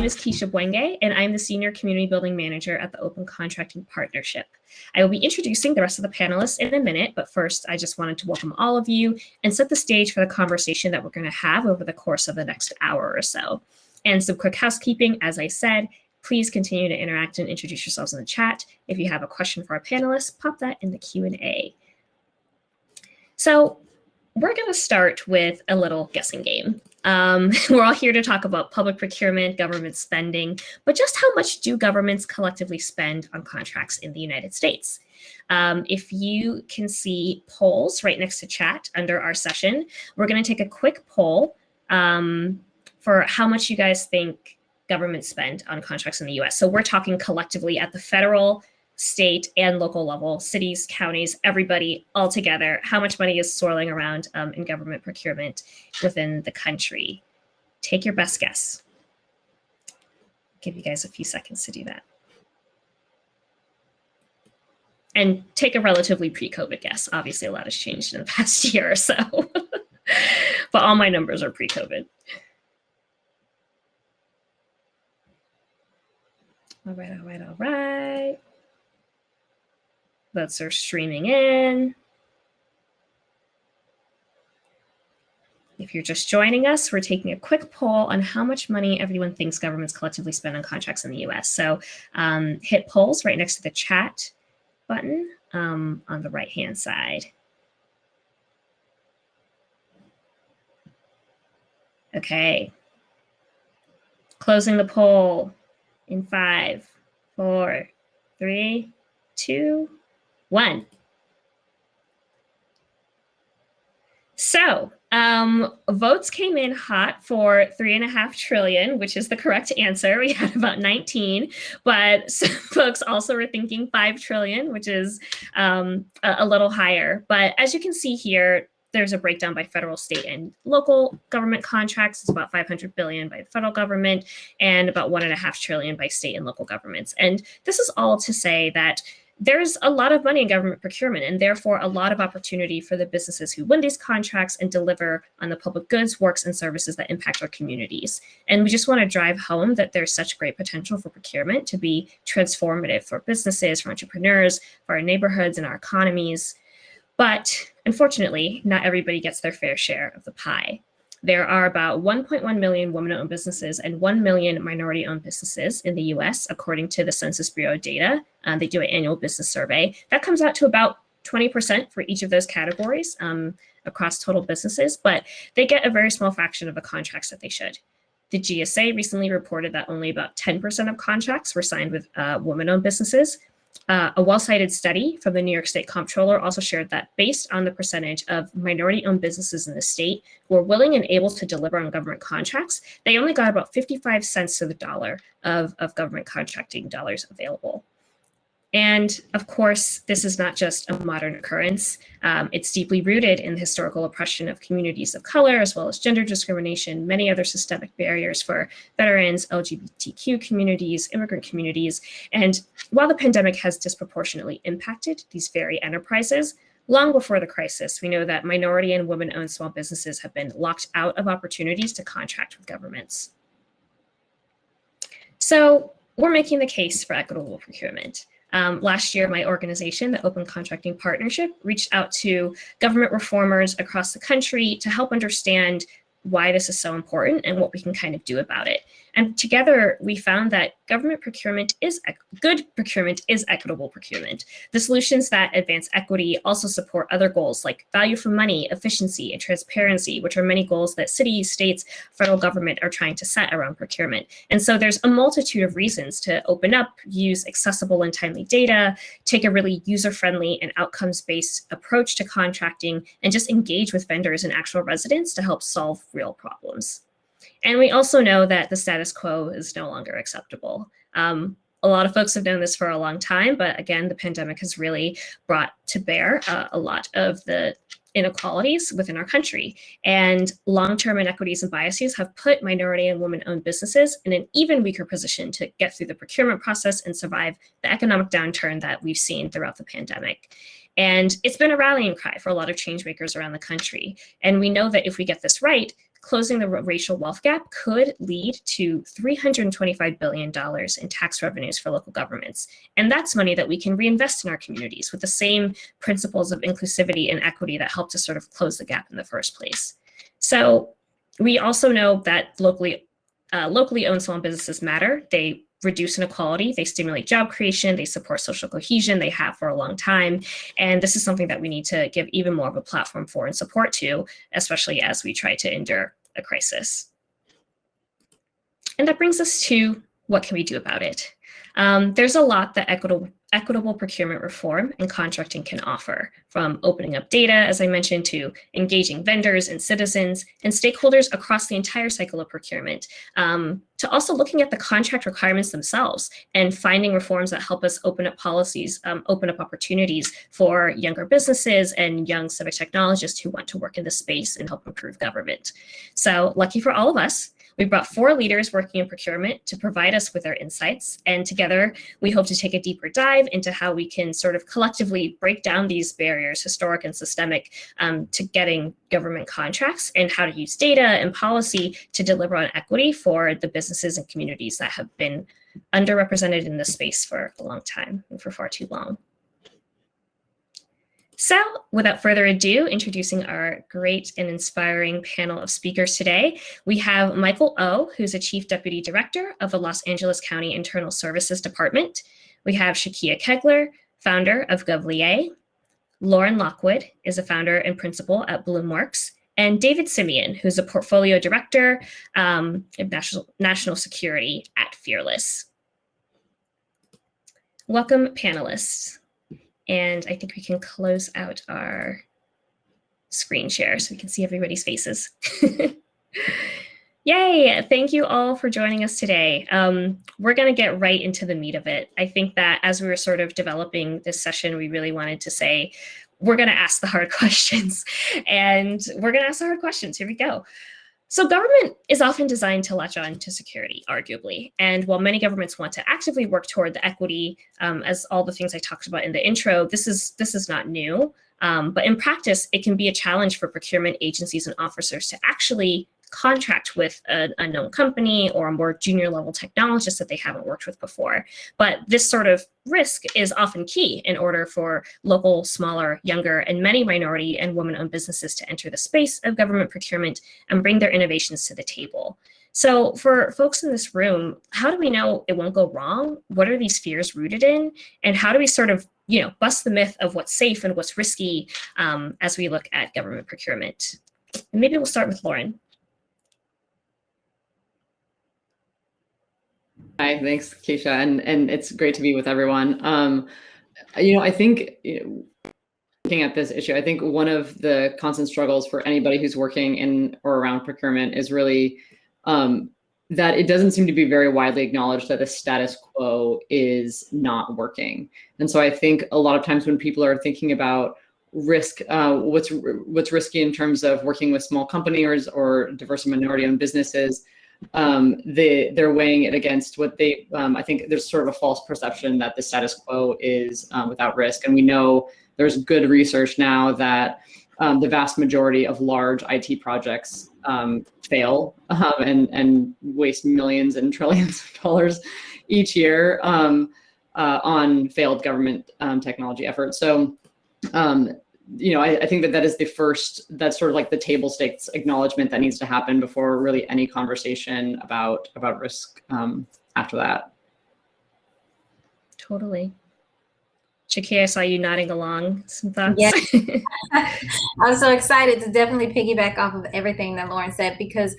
is Keisha Bwenge, and I'm the Senior Community Building Manager at the Open Contracting Partnership. I will be introducing the rest of the panelists in a minute, but first I just wanted to welcome all of you and set the stage for the conversation that we're going to have over the course of the next hour or so. And some quick housekeeping, as I said, please continue to interact and introduce yourselves in the chat. If you have a question for our panelists, pop that in the Q&A. So we're going to start with a little guessing game. We're all here to talk about public procurement, government spending, but just how much do governments collectively spend on contracts in the United States? If you can see polls right next to chat under our session, we're going to take a quick poll for how much you guys think governments spend on contracts in the US. So we're talking collectively at the federal, state, and local level, cities, counties, everybody all together, how much money is swirling around in government procurement within the country. Take your best guess. Give you guys a few seconds to do that. And take a relatively pre-COVID guess. Obviously, a lot has changed in the past year or so, but all my numbers are pre-COVID. All right. Votes are streaming in. If you're just joining us, we're taking a quick poll on how much money everyone thinks governments collectively spend on contracts in the US. So hit polls right next to the chat button on the right-hand side. Okay. Closing the poll in 5, 4, 3, 2, 1. So votes came in hot for $3.5 trillion, which is the correct answer. We had about 19, but some folks also were thinking $5 trillion, which is a little higher. But as you can see here, there's a breakdown by federal, state, and local government contracts. It's about $500 billion by the federal government and about $1.5 trillion by state and local governments. And this is all to say that there's a lot of money in government procurement and therefore a lot of opportunity for the businesses who win these contracts and deliver on the public goods, works, and services that impact our communities. And we just want to drive home that there's such great potential for procurement to be transformative for businesses, for entrepreneurs, for our neighborhoods and our economies. But unfortunately, not everybody gets their fair share of the pie. There are about 1.1 million women-owned businesses and 1 million minority-owned businesses in the US, according to the Census Bureau data. They do an annual business survey. That comes out to about 20% for each of those categories across total businesses, but they get a very small fraction of the contracts that they should. The GSA recently reported that only about 10% of contracts were signed with women-owned businesses. A well-cited study from the New York State Comptroller also shared that based on the percentage of minority-owned businesses in the state who are willing and able to deliver on government contracts, they only got about 55 cents to the dollar of government contracting dollars available. And of course, this is not just a modern occurrence. It's deeply rooted in the historical oppression of communities of color, as well as gender discrimination, many other systemic barriers for veterans, LGBTQ communities, immigrant communities. And while the pandemic has disproportionately impacted these very enterprises, long before the crisis, we know that minority and women-owned small businesses have been locked out of opportunities to contract with governments. So we're making the case for equitable procurement. Last year, my organization, the Open Contracting Partnership, reached out to government reformers across the country to help understand why this is so important and what we can kind of do about it. And together, we found that government procurement is good procurement is equitable procurement. The solutions that advance equity also support other goals like value for money, efficiency, and transparency, which are many goals that cities, states, federal government are trying to set around procurement. And so there's a multitude of reasons to open up, use accessible and timely data, take a really user-friendly and outcomes-based approach to contracting, and just engage with vendors and actual residents to help solve real problems. And we also know that the status quo is no longer acceptable. A lot of folks have known this for a long time, but again, the pandemic has really brought to bear a lot of the inequalities within our country. And long-term inequities and biases have put minority and women-owned businesses in an even weaker position to get through the procurement process and survive the economic downturn that we've seen throughout the pandemic. And it's been a rallying cry for a lot of change makers around the country. And we know that if we get this right, closing the racial wealth gap could lead to $325 billion in tax revenues for local governments. And that's money that we can reinvest in our communities with the same principles of inclusivity and equity that helped to sort of close the gap in the first place. So we also know that locally owned small businesses matter. They reduce inequality, they stimulate job creation, they support social cohesion, they have for a long time. And this is something that we need to give even more of a platform for and support to, especially as we try to endure a crisis. And that brings us to what can we do about it? There's a lot that equitable procurement reform and contracting can offer, from opening up data, as I mentioned, to engaging vendors and citizens and stakeholders across the entire cycle of procurement, to also looking at the contract requirements themselves and finding reforms that help us open up policies, open up opportunities for younger businesses and young civic technologists who want to work in this space and help improve government. So lucky for all of us, we brought 4 leaders working in procurement to provide us with their insights. And together, we hope to take a deeper dive into how we can sort of collectively break down these barriers, historic and systemic, to getting government contracts, and how to use data and policy to deliver on equity for the businesses and communities that have been underrepresented in this space for a long time and for far too long. So without further ado, introducing our great and inspiring panel of speakers today, we have Michael O, who's a Chief Deputy Director of the Los Angeles County Internal Services Department. We have Shakia Kegler, founder of GovLIA. Lauren Lockwood is a founder and principal at Bloomworks. And David Simeon, who's a Portfolio Director of National Security at Fearless. Welcome, panelists. And I think we can close out our screen share so we can see everybody's faces. Yay, thank you all for joining us today. We're gonna get right into the meat of it. I think that as we were sort of developing this session, we really wanted to say, we're gonna ask the hard questions. And we're gonna ask the hard questions, here we go. So government is often designed to latch on to security, arguably. And while many governments want to actively work toward the equity, as all the things I talked about in the intro, this is not new. But in practice, it can be a challenge for procurement agencies and officers to actually contract with an unknown company or a more junior level technologist that they haven't worked with before. But this sort of risk is often key in order for local, smaller, younger, and many minority and women-owned businesses to enter the space of government procurement and bring their innovations to the table. So for folks in this room, how do we know it won't go wrong? What are these fears rooted in? And how do we sort of, bust the myth of what's safe and what's risky as we look at government procurement? And maybe we'll start with Lauren. Hi, thanks, Keisha, and it's great to be with everyone. I think looking at this issue, I think one of the constant struggles for anybody who's working in or around procurement is really that it doesn't seem to be very widely acknowledged that the status quo is not working. And so I think a lot of times when people are thinking about risk, what's risky in terms of working with small companies or diverse and minority-owned businesses, they're weighing it against what they, I think there's sort of a false perception that the status quo is without risk. And we know there's good research now that the vast majority of large IT projects fail and waste millions and trillions of dollars each year on failed government technology efforts. So I think that is that's sort of like the table stakes acknowledgement that needs to happen before really any conversation about risk after that. Totally. Shakia, I saw you nodding along. Some thoughts? Yeah. I'm so excited to definitely piggyback off of everything that Lauren said, because,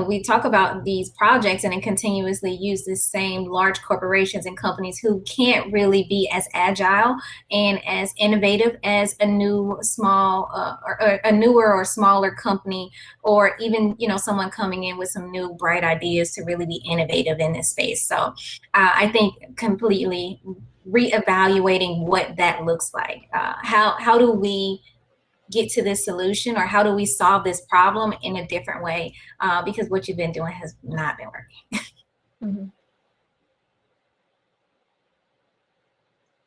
we talk about these projects and then continuously use the same large corporations and companies who can't really be as agile and as innovative as a new small or a newer or smaller company, or even, someone coming in with some new bright ideas to really be innovative in this space. So I think completely reevaluating what that looks like. How do we get to this solution, or how do we solve this problem in a different way? Because what you've been doing has not been working. Mm-hmm.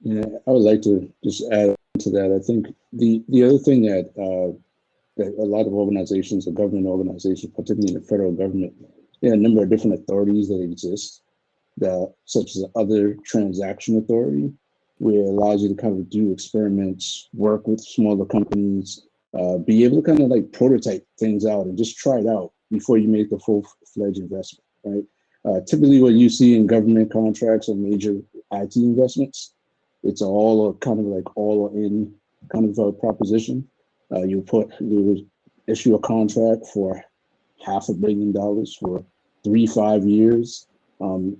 Yeah, I would like to just add to that, I think the other thing that a lot of organizations, the government organizations, particularly in the federal government, there are a number of different authorities that exist, such as the other transaction authority, where it allows you to kind of do experiments, work with smaller companies, be able to kind of like prototype things out and just try it out before you make a full-fledged investment, right? Typically what you see in government contracts or major IT investments, it's all kind of like all in kind of a proposition. You would issue a contract for $500 million for 3-5 years.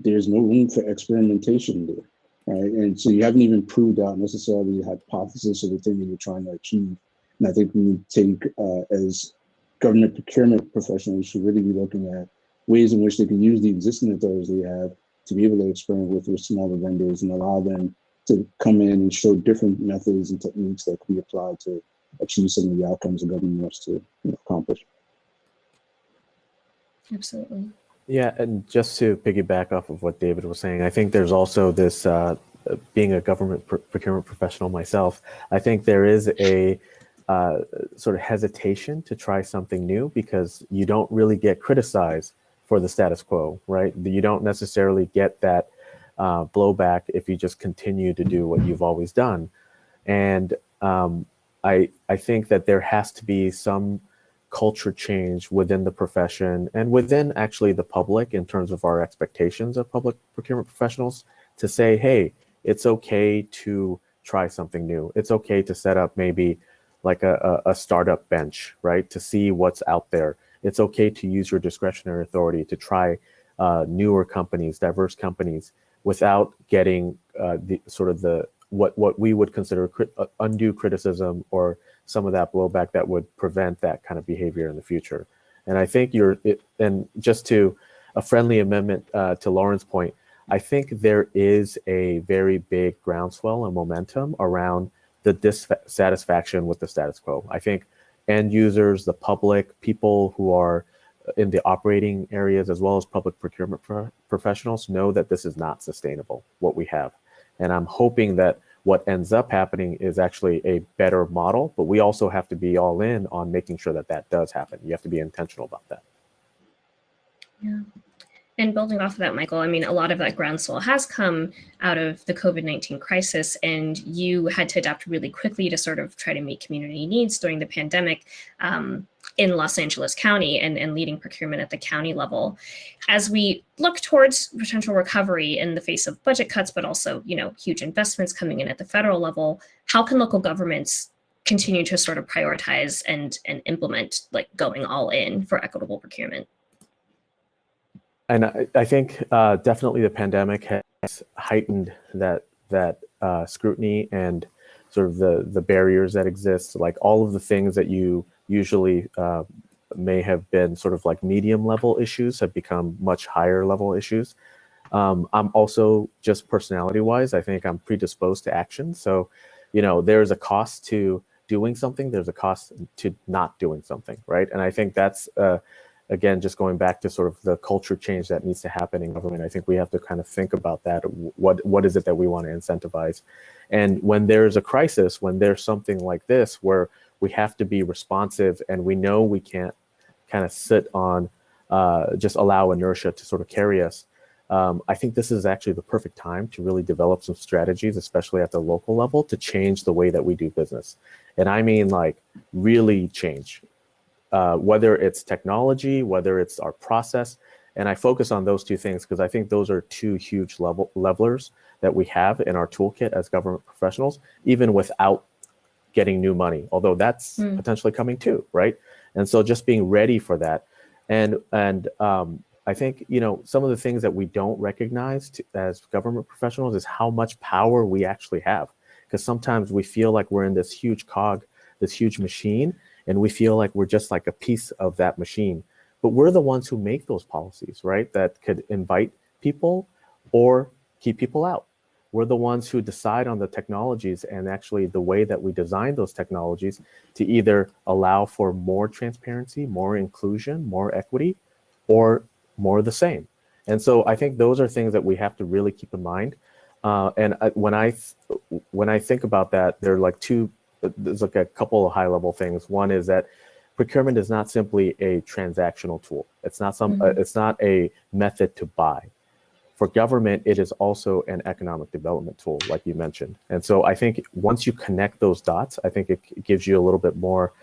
There's no room for experimentation there, right? And so you haven't even proved out necessarily the hypothesis of the thing that you're trying to achieve. And I think we take, as government procurement professionals, should really be looking at ways in which they can use the existing authorities they have to be able to experiment with smaller vendors and allow them to come in and show different methods and techniques that can be applied to achieve some of the outcomes the government wants to accomplish. Absolutely. Yeah, and just to piggyback off of what David was saying, I think there's also this, being a government procurement professional myself, I think there is a sort of hesitation to try something new because you don't really get criticized for the status quo, right? You don't necessarily get that blowback if you just continue to do what you've always done. And I think that there has to be some culture change within the profession and within actually the public in terms of our expectations of public procurement professionals to say, hey, it's okay to try something new. It's okay to set up maybe like a startup bench, right? To see what's out there. It's okay to use your discretionary authority to try newer companies, diverse companies, without getting what we would consider undue criticism or some of that blowback that would prevent that kind of behavior in the future. And I think and just to a friendly amendment to Lauren's point, I think there is a very big groundswell and momentum around the dissatisfaction with the status quo. I think end users, the public, people who are in the operating areas, as well as public procurement professionals know that this is not sustainable, what we have. And I'm hoping that what ends up happening is actually a better model, but we also have to be all in on making sure that that does happen. You have to be intentional about that. Yeah. And building off of that, Michael, I mean, a lot of that groundswell has come out of the COVID-19 crisis, and you had to adapt really quickly to sort of try to meet community needs during the pandemic in Los Angeles County and leading procurement at the county level. As we look towards potential recovery in the face of budget cuts, but also, huge investments coming in at the federal level, how can local governments continue to sort of prioritize and implement like going all in for equitable procurement? And I think definitely the pandemic has heightened that scrutiny and sort of the barriers that exist, like all of the things that you usually may have been sort of like medium level issues have become much higher level issues. I'm also just personality wise, I think I'm predisposed to action. So, there's a cost to doing something, there's a cost to not doing something, right? And I think that's again, just going back to sort of the culture change that needs to happen in government, I think we have to kind of think about that. What is it that we want to incentivize? And when there's a crisis, when there's something like this, where we have to be responsive and we know we can't kind of sit on, just allow inertia to sort of carry us. I think this is actually the perfect time to really develop some strategies, especially at the local level, to change the way that we do business. And I mean, like, really change. Whether it's technology, whether it's our process. And I focus on those two things because I think those are two huge levelers that we have in our toolkit as government professionals, even without getting new money, although that's potentially coming too, right? And so just being ready for that. And I think, some of the things that we don't recognize as government professionals is how much power we actually have. Because sometimes we feel like we're in this huge cog, this huge machine, and we feel like we're just like a piece of that machine. But we're the ones who make those policies, right? That could invite people or keep people out. We're the ones who decide on the technologies and actually the way that we design those technologies to either allow for more transparency, more inclusion, more equity, or more of the same. And so I think those are things that we have to really keep in mind. When I think about that, there are like there's like a couple of high level things. One is that procurement is not simply a transactional tool. It's not it's not a method to buy. For government, it is also an economic development tool, like you mentioned. And so I think once you connect those dots, I think it gives you a little bit more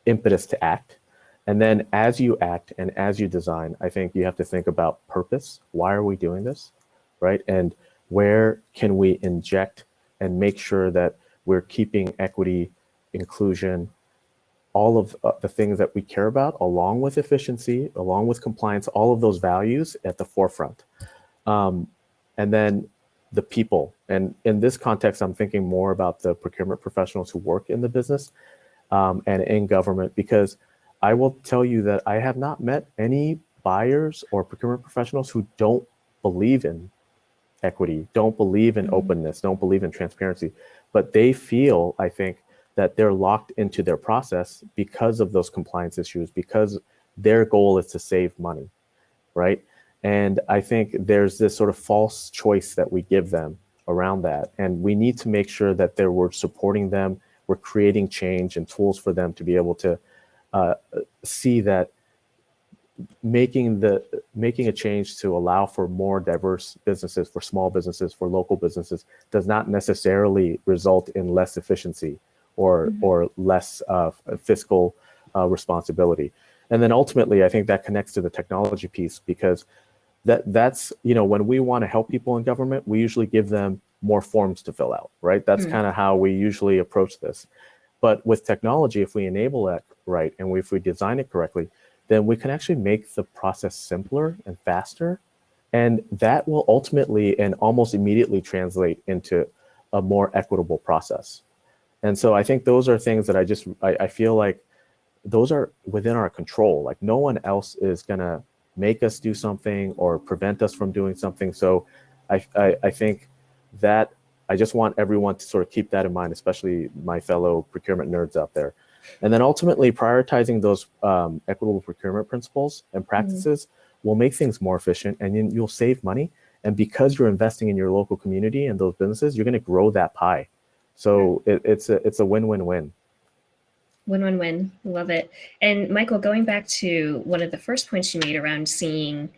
impetus to act. And then as you act and as you design, I think you have to think about purpose. Why are we doing this, right? And where can we inject and make sure that we're keeping equity, inclusion, all of the things that we care about, along with efficiency, along with compliance, all of those values at the forefront. And then the people. And in this context, I'm thinking more about the procurement professionals who work in the business and in government, because I will tell you that I have not met any buyers or procurement professionals who don't believe in equity, don't believe in openness, don't believe in transparency, but they feel, I think, that they're locked into their process because of those compliance issues, because their goal is to save money, right? And I think there's this sort of false choice that we give them around that. And we need to make sure that we're supporting them, we're creating change and tools for them to be able to see that making a change to allow for more diverse businesses, for small businesses, for local businesses, does not necessarily result in less efficiency or less fiscal responsibility. And then ultimately, I think that connects to the technology piece, because that's, when we want to help people in government, we usually give them more forms to fill out, right? That's kind of how we usually approach this. But with technology, if we enable that right, and if we design it correctly, then we can actually make the process simpler and faster. And that will ultimately and almost immediately translate into a more equitable process. And so I think those are things that I feel like those are within our control. Like no one else is gonna make us do something or prevent us from doing something. So I think that I just want everyone to sort of keep that in mind, especially my fellow procurement nerds out there. And then ultimately prioritizing those equitable procurement principles and practices will make things more efficient, and you'll save money. And because you're investing in your local community and those businesses, you're gonna grow that pie. So it's a win-win-win. Win-win-win. Love it. And Michael, going back to one of the first points you made around seeing,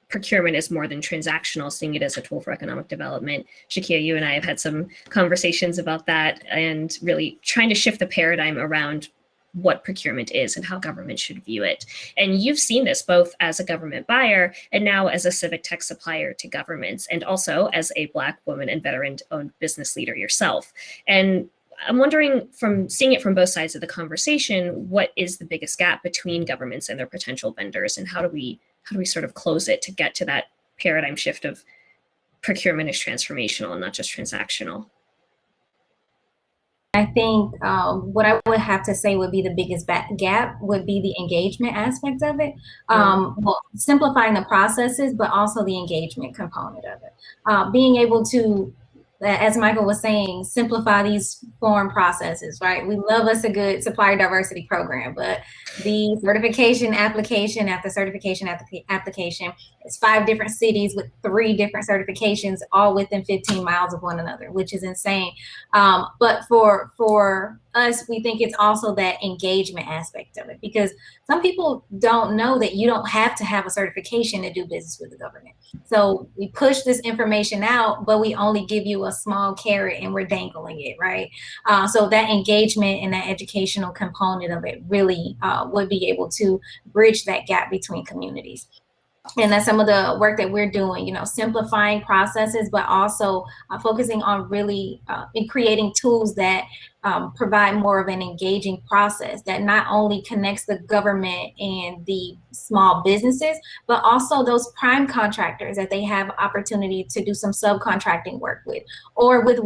procurement is more than transactional, seeing it as a tool for economic development. Shakia, you and I have had some conversations about that and really trying to shift the paradigm around what procurement is and how government should view it. And you've seen this both as a government buyer and now as a civic tech supplier to governments, and also as a Black woman and veteran-owned business leader yourself. And I'm wondering, from seeing it from both sides of the conversation, what is the biggest gap between governments and their potential vendors, and how do we sort of close it to get to that paradigm shift of procurement is transformational and not just transactional? I think what I would have to say would be the biggest gap would be the engagement aspect of it. Well, simplifying the processes, but also the engagement component of it. Being able to, as Michael was saying, simplify these form processes, right? We love us a good supplier diversity program, but the certification application after certification application, it's 5 different cities with 3 different certifications, all within 15 miles of one another, which is insane. But for us, we think it's also that engagement aspect of it, because some people don't know that you don't have to have a certification to do business with the government. So we push this information out, but we only give you a small carrot and we're dangling it, right? So that engagement and that educational component of it really would be able to bridge that gap between communities. And that's some of the work that we're doing, simplifying processes, but also focusing on really in creating tools that provide more of an engaging process that not only connects the government and the small businesses, but also those prime contractors that they have opportunity to do some subcontracting work with, or with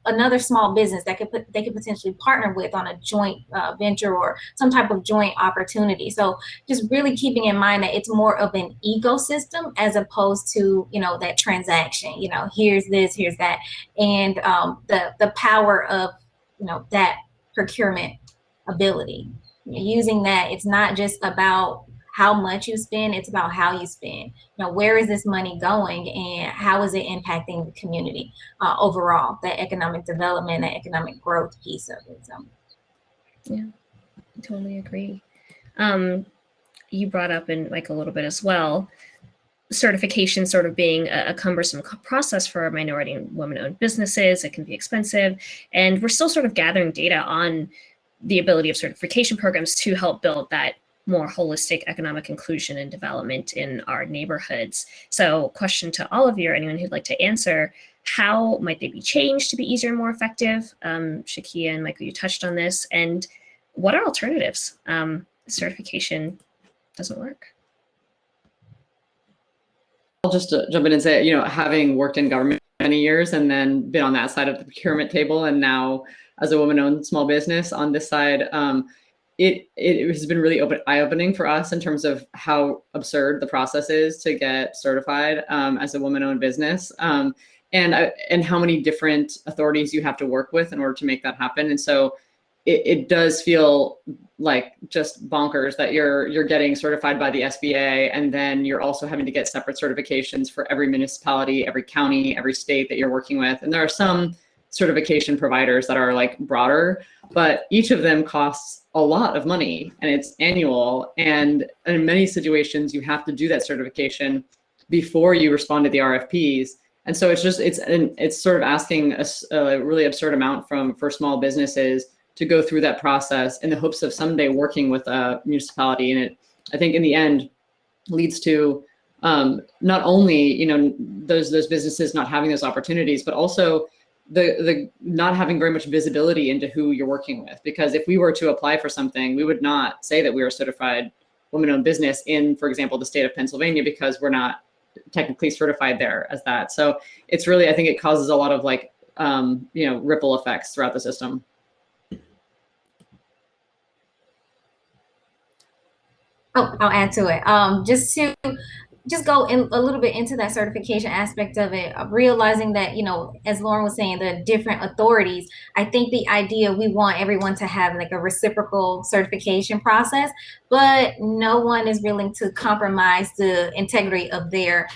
another small business that they could potentially partner with on a joint venture or some type of joint opportunity. So just really keeping in mind that it's more of an ecosystem as opposed to, that transaction, here's this, here's that. And the power of, that procurement ability, using that, it's not just about how much you spend, it's about how you spend. Where is this money going and how is it impacting the community overall, that economic development, that economic growth piece of it. So. Yeah, I totally agree. You brought up in like a little bit as well, certification sort of being a cumbersome process for minority and women-owned businesses. It can be expensive, and we're still sort of gathering data on the ability of certification programs to help build that more holistic economic inclusion and development in our neighborhoods. So question to all of you, or anyone who'd like to answer, how might they be changed to be easier and more effective? Shakia and Michael, you touched on this. And what are alternatives? Certification doesn't work. I'll just jump in and say, having worked in government for many years and then been on that side of the procurement table, and now as a woman-owned small business on this side, it has been really eye-opening for us in terms of how absurd the process is to get certified as a woman-owned business, and how many different authorities you have to work with in order to make that happen. And so it does feel like just bonkers that you're getting certified by the SBA, and then you're also having to get separate certifications for every municipality, every county, every state that you're working with. And there are some certification providers that are like broader, but each of them costs a lot of money and it's annual. And in many situations, you have to do that certification before you respond to the RFPs. And so it's sort of asking a really absurd amount for small businesses to go through that process in the hopes of someday working with a municipality. And it, I think in the end, leads to not only those businesses not having those opportunities, but also the not having very much visibility into who you're working with. Because if we were to apply for something, we would not say that we are a certified woman-owned business in, for example, the state of Pennsylvania, because we're not technically certified there as that. So it's really, I think it causes a lot of ripple effects throughout the system. Oh, I'll add to it. Just go in a little bit into that certification aspect of it, realizing that, as Lauren was saying, the different authorities, I think the idea, we want everyone to have like a reciprocal certification process, but no one is willing to compromise the integrity of their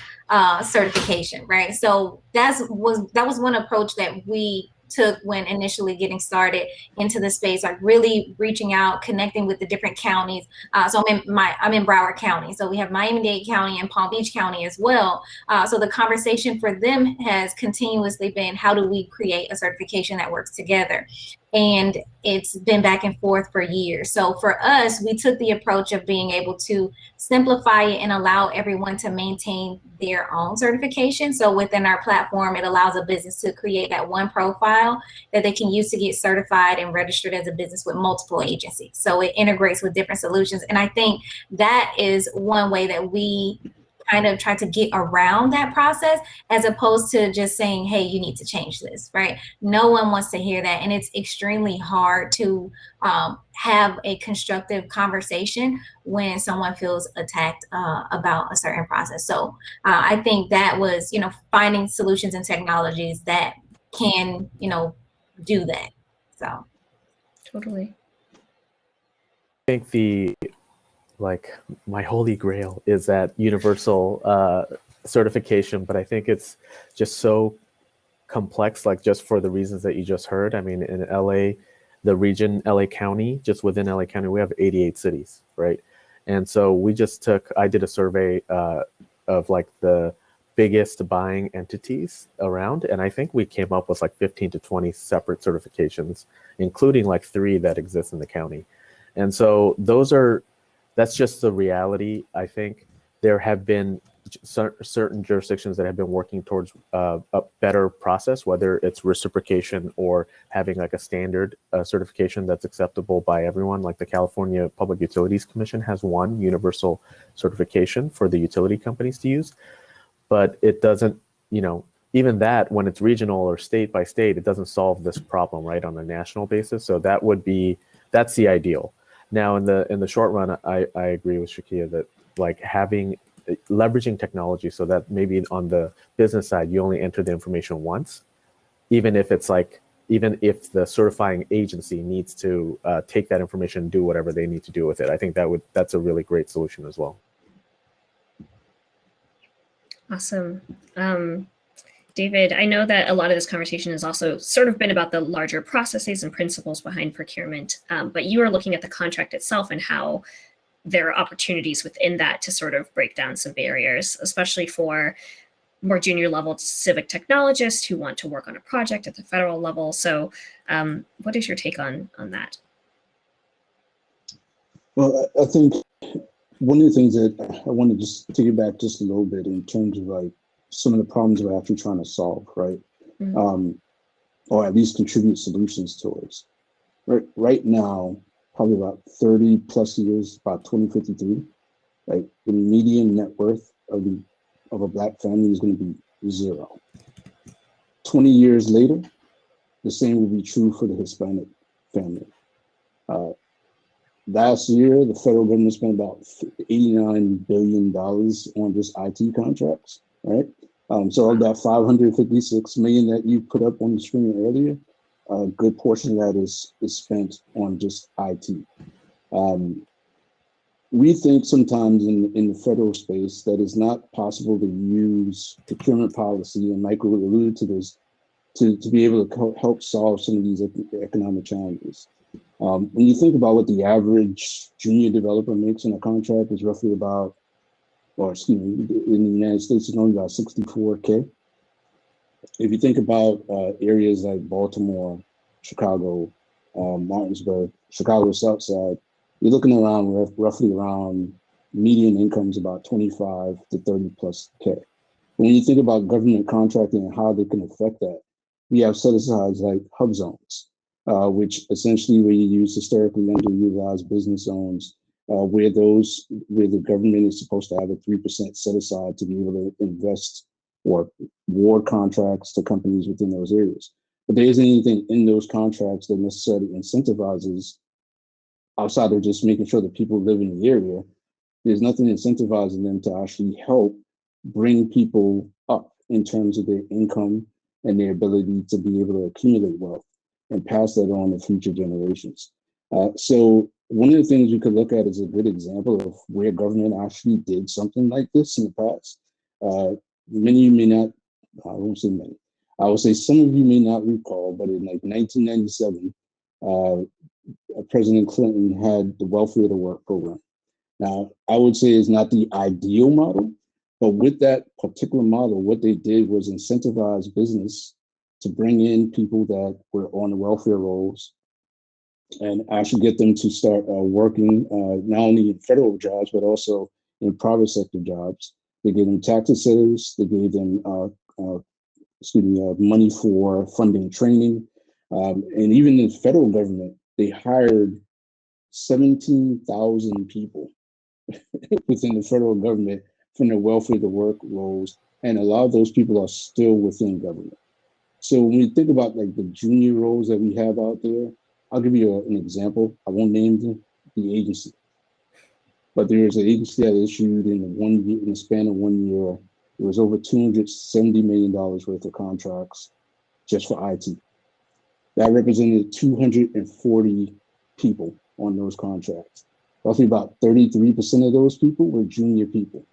certification, right? So that was one approach that we took when initially getting started into the space, like really reaching out, connecting with the different counties. So I'm in Broward County. So we have Miami-Dade County and Palm Beach County as well. So the conversation for them has continuously been, how do we create a certification that works together? And it's been back and forth for years. So for us, we took the approach of being able to simplify it and allow everyone to maintain their own certification. So within our platform, it allows a business to create that one profile that they can use to get certified and registered as a business with multiple agencies. So it integrates with different solutions. And I think that is one way that we kind of try to get around that process, as opposed to just saying, hey, you need to change this, right? No one wants to hear that. And it's extremely hard to have a constructive conversation when someone feels attacked about a certain process. So I think that was, finding solutions and technologies that can, do that. So. Totally. I think my holy grail is that universal certification, but I think it's just so complex, like just for the reasons that you just heard. I mean, in LA, the region, LA County, just within LA County, we have 88 cities, right? And so I did a survey of like the biggest buying entities around, and I think we came up with like 15 to 20 separate certifications, including like 3 that exist in the county. And so that's just the reality. I think there have been certain jurisdictions that have been working towards a better process, whether it's reciprocation or having like a standard certification that's acceptable by everyone. Like the California Public Utilities Commission has one universal certification for the utility companies to use, but it doesn't, even that, when it's regional or state by state, it doesn't solve this problem, right, on a national basis. So that's the ideal. Now, in the short run, I agree with Shakia that like leveraging technology so that maybe on the business side, you only enter the information once, even if it's like even if the certifying agency needs to take that information and do whatever they need to do with it. I think that's a really great solution as well. Awesome. David, I know that a lot of this conversation has also sort of been about the larger processes and principles behind procurement, but you are looking at the contract itself and how there are opportunities within that to sort of break down some barriers, especially for more junior level civic technologists who want to work on a project at the federal level. So what is your take on that? Well, I think one of the things that I want to just take it back just a little bit in terms of like some of the problems we're actually trying to solve, right? Mm-hmm. Or at least contribute solutions towards. Right now, probably about 30 plus years, about 2053, like the median net worth of a Black family is going to be 0. 20 years later, the same will be true for the Hispanic family. Last year, the federal government spent about $89 billion on just IT contracts, right? So of that 556 million that you put up on the screen earlier, a good portion of that is spent on just IT. We think sometimes in the federal space that it's not possible to use procurement policy, and Michael alluded to this, to be able to help solve some of these economic challenges. When you think about what the average junior developer makes in a contract is roughly about, or excuse me, in the United States, it's only about $64K. If you think about areas like Baltimore, Chicago, Martinsburg, Chicago South Side, you're looking around roughly around median incomes about 25 to 30 plus K. When you think about government contracting and how they can affect that, we have set asides like hub zones, which essentially where you use historically underutilized business zones, where the government is supposed to have a 3% set aside to be able to invest or award contracts to companies within those areas. But there isn't anything in those contracts that necessarily incentivizes, outside of just making sure that people live in the area, there's nothing incentivizing them to actually help bring people up in terms of their income and their ability to be able to accumulate wealth and pass that on to future generations. So one of the things we could look at as a good example of where government actually did something like this in the past. Many of you may not, I won't say many, I will say some of you may not recall, but in like 1997, President Clinton had the Welfare to Work program. Now, I would say it's not the ideal model, but with that particular model, what they did was incentivize business to bring in people that were on the welfare rolls and actually get them to start working not only in federal jobs, but also in private sector jobs. They gave them tax incentives, they gave them money for funding training. And even the federal government, they hired 17,000 people within the federal government from the welfare to work roles, and a lot of those people are still within government. So when we think about like the junior roles that we have out there, I'll give you an example. I won't name the agency, but there is an agency that issued in the span of 1 year, it was over $270 million worth of contracts just for IT. That represented 240 people on those contracts. Roughly about 33% of those people were junior people.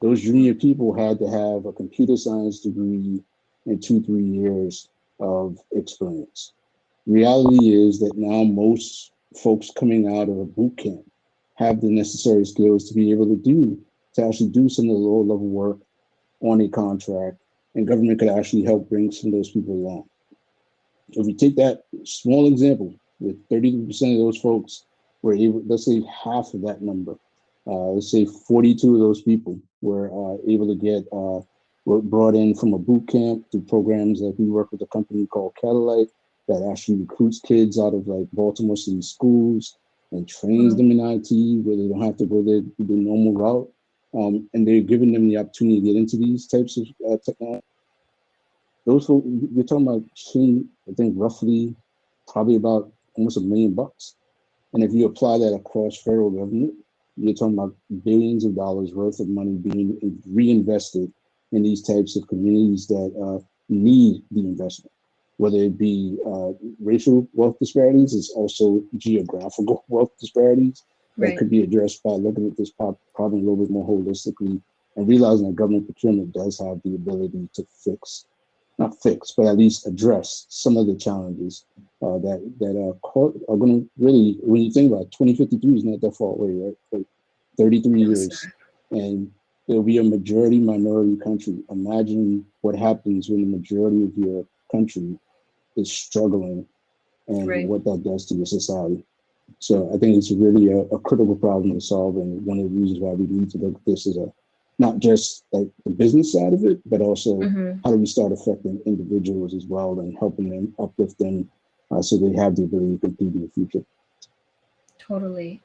Those junior people had to have a computer science degree and 2-3 years of experience. Reality is that now most folks coming out of a boot camp have the necessary skills to be able to actually do some of the lower level work on a contract, and government could actually help bring some of those people along. If we take that small example, with 32% of those folks were able, let's say half of that number, let's say 42 of those people were able to get were brought in from a boot camp through programs that we work with a company called Catalyte that actually recruits kids out of like Baltimore City schools and trains them in IT where they don't have to go the normal route. And they're giving them the opportunity to get into these types of technology. Those folks, you're talking about, I think roughly probably about almost $1 million. And if you apply that across federal government, you're talking about billions of dollars worth of money being reinvested in these types of communities that need the investment. whether it be racial wealth disparities, it's also geographical wealth disparities that could be addressed by looking at this problem a little bit more holistically and realizing that government procurement does have the ability to not fix, but at least address some of the challenges that are going to really, when you think about it, 2053 is not that far away, right? Like 33 years, and there'll be a majority minority country. Imagine what happens when the majority of your country is struggling and what that does to your society. So I think it's really a critical problem to solve, and one of the reasons why we need to look at this as not just like the business side of it, but also how do we start affecting individuals as well and helping them, uplift them, so they have the ability to compete in the future. Totally.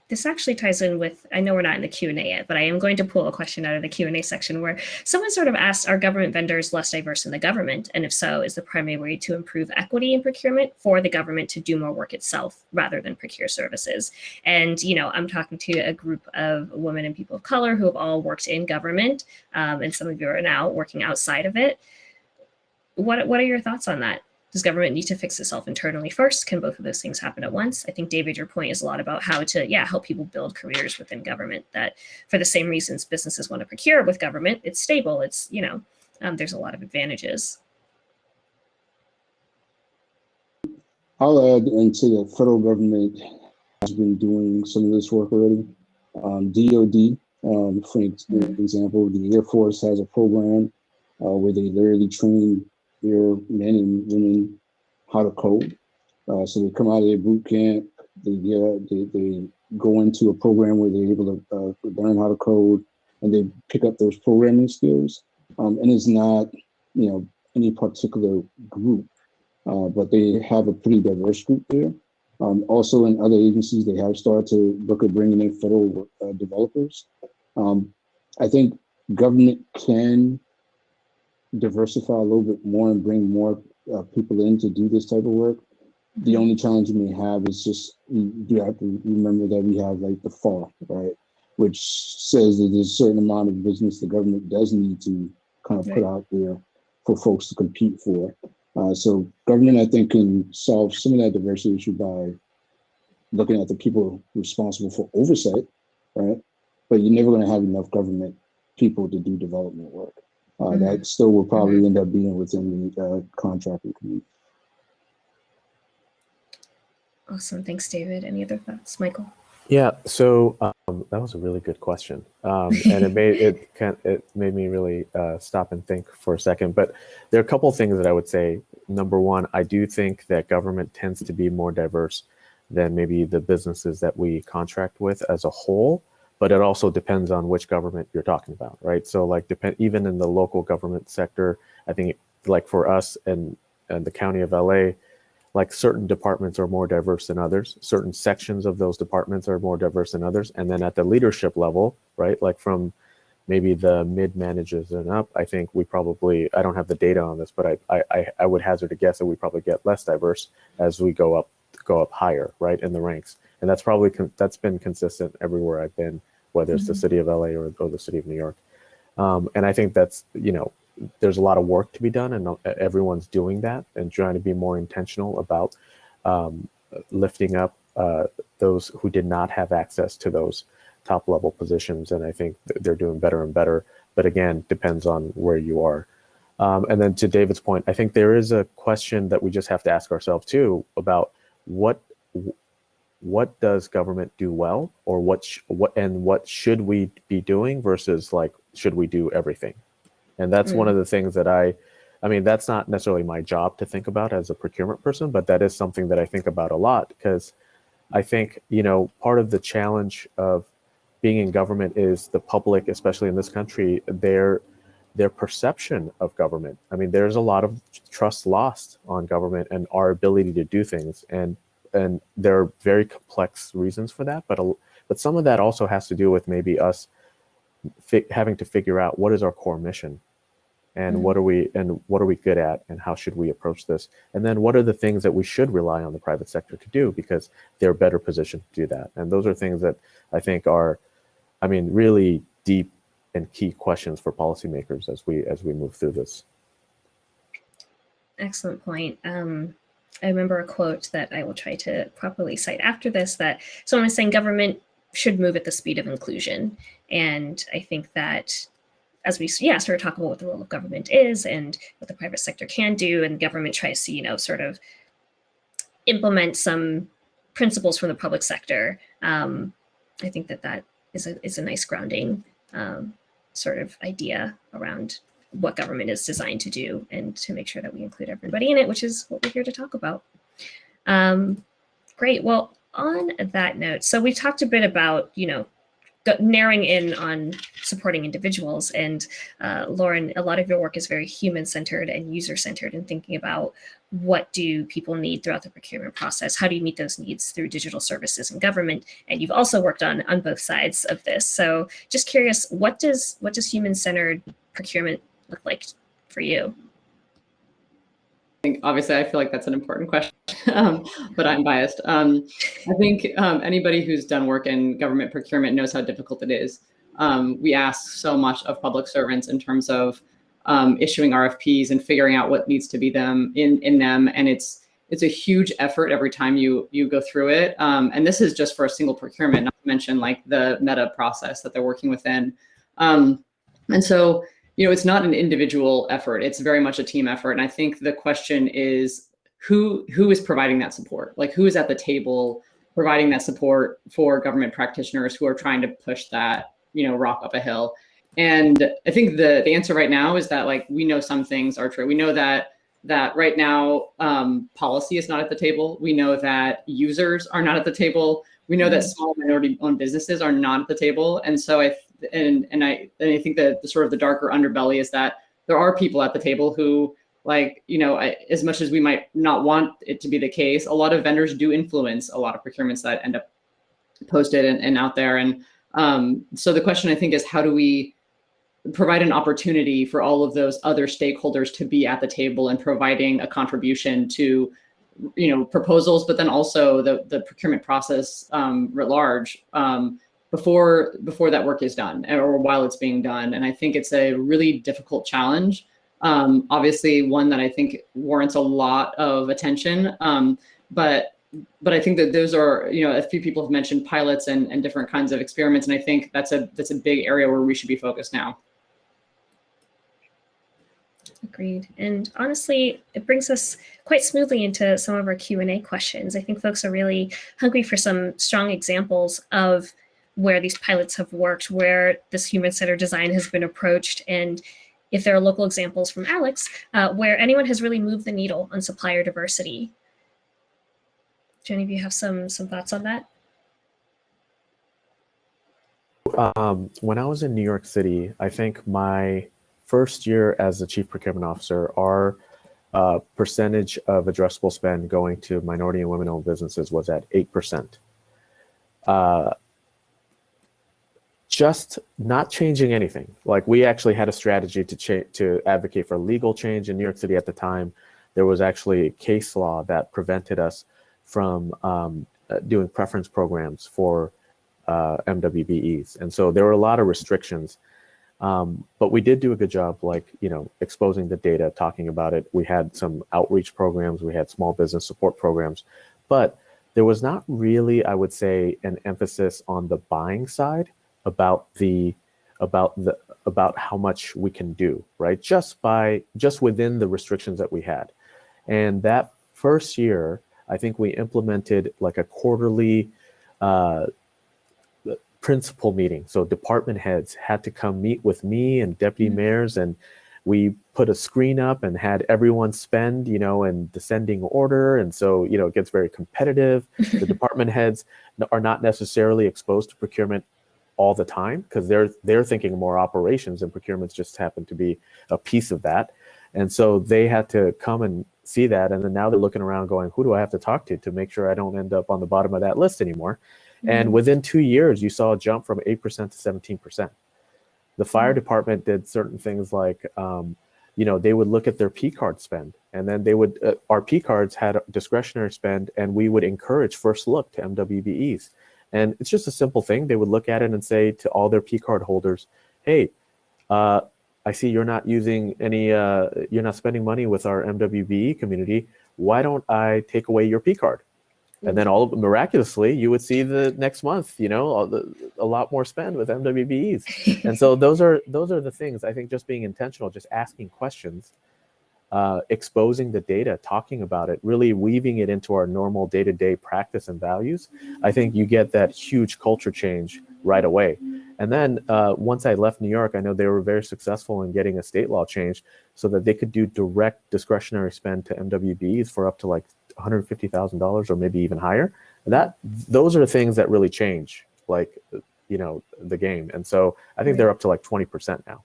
This actually ties in with, I know we're not in the Q&A yet, but I am going to pull a question out of the Q&A section where someone sort of asked, are government vendors less diverse in the government? And if so, is the primary way to improve equity in procurement for the government to do more work itself rather than procure services? And, you know, I'm talking to a group of women and people of color who have all worked in government, and some of you are now working outside of it. What are your thoughts on that? Does government need to fix itself internally first? Can both of those things happen at once? I think, David, your point is a lot about how to, help people build careers within government, that for the same reasons businesses want to procure with government, it's stable, it's, there's a lot of advantages. I'll add into the federal government has been doing some of this work already. DOD, for example, the Air Force has a program where they literally train their men and women how to code. So they come out of their boot camp, they go into a program where they're able to learn how to code, and they pick up those programming skills. And it's not, any particular group, but they have a pretty diverse group there. Also in other agencies, they have started to look at bringing in federal developers. I think government can diversify a little bit more and bring more people in to do this type of work. The only challenge you may have is just you have to remember that we have like the FAR, right, which says that there's a certain amount of business the government does need to kind of put out there for folks to compete for. So government, I think, can solve some of that diversity issue by looking at the people responsible for oversight, right? But you're never going to have enough government people to do development work. That still will probably end up being within the contracting community. Awesome. Thanks, David. Any other thoughts, Michael? Yeah. So that was a really good question, and it made me really stop and think for a second. But there are a couple of things that I would say. Number one, I do think that government tends to be more diverse than maybe the businesses that we contract with as a whole. But it also depends on which government you're talking about, right? So like even in the local government sector, I think like for us and the county of LA, like certain departments are more diverse than others. Certain sections of those departments are more diverse than others. And then at the leadership level, right? Like from maybe the mid managers and up, I think we probably, I don't have the data on this, but I would hazard a guess that we probably get less diverse as we go up higher, right, in the ranks. And that's probably, that's been consistent everywhere I've been, whether it's the city of LA or the city of New York. And I think that's, there's a lot of work to be done, and everyone's doing that and trying to be more intentional about lifting up those who did not have access to those top level positions. And I think they're doing better and better, but again, depends on where you are. And then to David's point, I think there is a question that we just have to ask ourselves too about what does government do well, or what should we be doing versus like, should we do everything? And that's one of the things that I mean, that's not necessarily my job to think about as a procurement person, but that is something that I think about a lot, because I think, part of the challenge of being in government is the public, especially in this country, their perception of government. I mean, there's a lot of trust lost on government and our ability to do things. And there are very complex reasons for that, but some of that also has to do with maybe us having to figure out what is our core mission, and what are we good at, and how should we approach this, and then what are the things that we should rely on the private sector to do because they're better positioned to do that. And those are things that I think are, really deep and key questions for policymakers as we move through this. excellent point. I remember a quote that I will try to properly cite after this, that someone was saying government should move at the speed of inclusion. And I think that as we started talking about what the role of government is and what the private sector can do, and government tries to, sort of implement some principles from the public sector, I think that is a nice grounding sort of idea around what government is designed to do and to make sure that we include everybody in it, which is what we're here to talk about. Great. Well, on that note, so we talked a bit about, narrowing in on supporting individuals. And Lauren, a lot of your work is very human-centered and user-centered in thinking about what do people need throughout the procurement process? How do you meet those needs through digital services and government? And you've also worked on both sides of this. So just curious, what does human-centered procurement look like for you? Obviously, I feel like that's an important question, but I'm biased. I think anybody who's done work in government procurement knows how difficult it is. We ask so much of public servants in terms of issuing RFPs and figuring out what needs to be in them, and it's a huge effort every time you go through it. And this is just for a single procurement, not to mention like the meta process that they're working within. And so, it's not an individual effort. It's very much a team effort. And I think the question is who is providing that support? Like, who is at the table providing that support for government practitioners who are trying to push that, rock up a hill? And I think the answer right now is that, like, we know some things are true. We know that right now policy is not at the table. We know that users are not at the table. We know that small minority-owned businesses are not at the table. And so I think that the sort of the darker underbelly is that there are people at the table who, like, as much as we might not want it to be the case, a lot of vendors do influence a lot of procurements that end up posted and out there. And so the question, I think, is how do we provide an opportunity for all of those other stakeholders to be at the table and providing a contribution to, proposals, but then also the procurement process writ large before that work is done or while it's being done. And I think it's a really difficult challenge. Obviously one that I think warrants a lot of attention. But I think that those are, a few people have mentioned pilots and different kinds of experiments. And I think that's a big area where we should be focused now. Agreed. And honestly, it brings us quite smoothly into some of our Q&A questions. I think folks are really hungry for some strong examples of where these pilots have worked, where this human-centered design has been approached, and if there are local examples from Alex, where anyone has really moved the needle on supplier diversity. Do any of you have some thoughts on that? When I was in New York City, I think my first year as the chief procurement officer, our percentage of addressable spend going to minority and women-owned businesses was at 8%. Just not changing anything. Like, we actually had a strategy to advocate for legal change in New York City at the time. There was actually a case law that prevented us from doing preference programs for MWBEs. And so there were a lot of restrictions. But we did do a good job, like, exposing the data, talking about it. We had some outreach programs, we had small business support programs, but there was not really, I would say, an emphasis on the buying side about how much we can do, right? Just within the restrictions that we had. And that first year, I think we implemented like a quarterly principal meeting. So department heads had to come meet with me and deputy mayors, and we put a screen up and had everyone spend, in descending order. And so, it gets very competitive. The department heads are not necessarily exposed to procurement all the time because they're thinking more operations, and procurements just happen to be a piece of that. And so they had to come and see that. And then now they're looking around going, who do I have to talk to make sure I don't end up on the bottom of that list anymore? And within 2 years, you saw a jump from 8% to 17%. The fire department did certain things like, they would look at their P card spend, and then they would, our P cards had discretionary spend, and we would encourage first look to MWBEs. And it's just a simple thing. They would look at it and say to all their P card holders, hey, I I see you're not using any, you're not spending money with our MWBE community. Why don't I take away your P card? And then miraculously, you would see the next month, you know, a lot more spend with MWBEs. And so those are the things. I think just being intentional, just asking questions, exposing the data, talking about it, really weaving it into our normal day-to-day practice and values. I think you get that huge culture change right away. And then once I left New York, I know they were very successful in getting a state law changed so that they could do direct discretionary spend to MWBEs for up to like $150,000 or maybe even higher. Those are things that really change, like, you know, the game. And so I think they're up to like 20% now.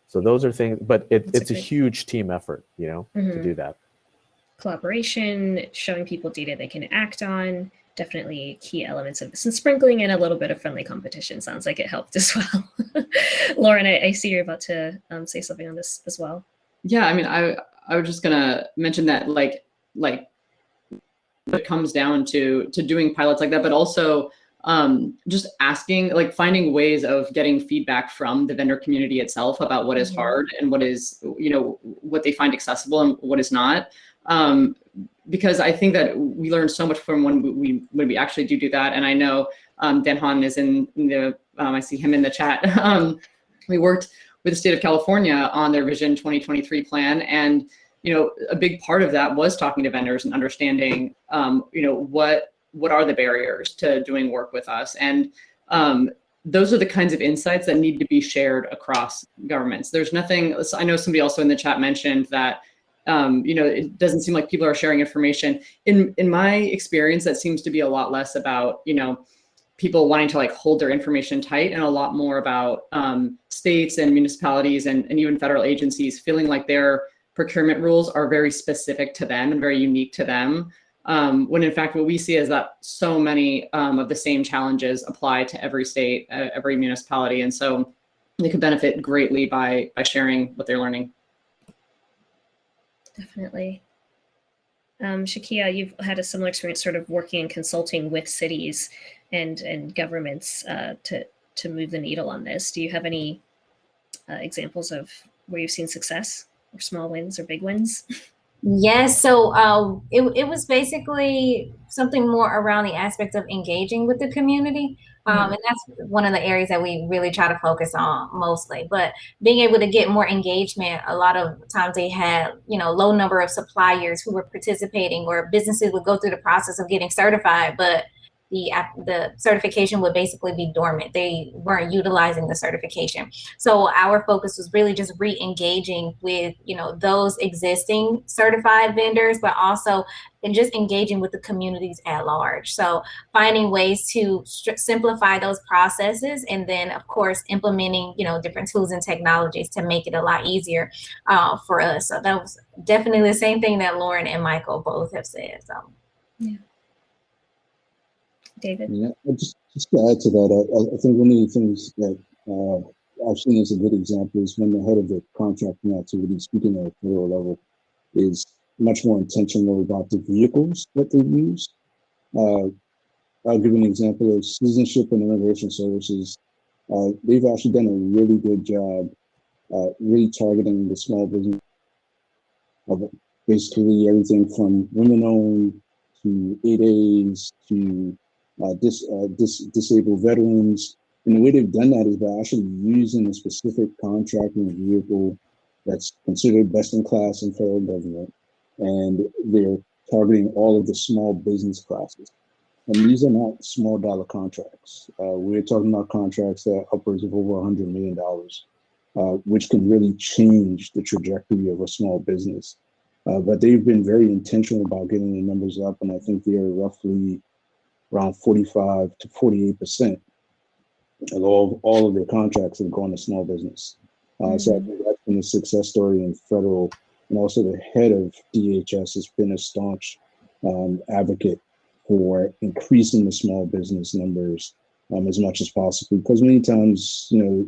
So those are things, but it's a huge team effort, you know, to do that. Collaboration, showing people data they can act on, definitely key elements of this, and sprinkling in a little bit of friendly competition sounds like it helped as well. Lauren, I see you're about to say something on this as well. Yeah, I mean, I was just gonna mention that like it comes down to doing pilots like that, but also just asking, like finding ways of getting feedback from the vendor community itself about what is hard and what is, you know, what they find accessible and what is not. Because I think that we learn so much from when we actually do that. And I know Dan Han is in the, I see him in the chat. We worked with the state of California on their Vision 2023 plan, and you know, a big part of that was talking to vendors and understanding, you know, what are the barriers to doing work with us. And those are the kinds of insights that need to be shared across governments. There's nothing, I know somebody also in the chat mentioned that, you know, it doesn't seem like people are sharing information. In my experience, that seems to be a lot less about, you know, people wanting to like hold their information tight, and a lot more about states and municipalities and even federal agencies feeling like their procurement rules are very specific to them and very unique to them. When in fact, what we see is that so many of the same challenges apply to every state, every municipality. And so they could benefit greatly by sharing what they're learning. Definitely. Shakia, you've had a similar experience sort of working and consulting with cities and governments to move the needle on this. Do you have any examples of where you've seen success, or small wins or big wins? Yes, so it was basically something more around the aspect of engaging with the community. And that's one of the areas that we really try to focus on mostly. But being able to get more engagement, a lot of times they had, you know, low number of suppliers who were participating, or businesses would go through the process of getting certified, but the certification would basically be dormant. They weren't utilizing the certification. So our focus was really just re-engaging with, you know, those existing certified vendors, but also and just engaging with the communities at large. So finding ways to simplify those processes, and then of course implementing, you know, different tools and technologies to make it a lot easier for us. So that was definitely the same thing that Lauren and Michael both have said. So yeah. David? Yeah, just to add to that, I think one of the things that I've seen as a good example is when the head of the contracting activity, speaking at a federal level, is much more intentional about the vehicles that they use. I'll give an example of Citizenship and Immigration Services. They've actually done a really good job really targeting the small business of basically everything from women-owned to 8As to disabled veterans. And the way they've done that is by actually using a specific contracting vehicle that's considered best in class in federal government. And they're targeting all of the small business classes. And these are not small dollar contracts. We're talking about contracts that are upwards of over $100 million, which can really change the trajectory of a small business. But they've been very intentional about getting the numbers up. And I think they're roughly around 45 to 48% of all of their contracts have gone to small business. So I think that's been a success story in federal. And also the head of DHS has been a staunch advocate for increasing the small business numbers as much as possible. Because many times, you know,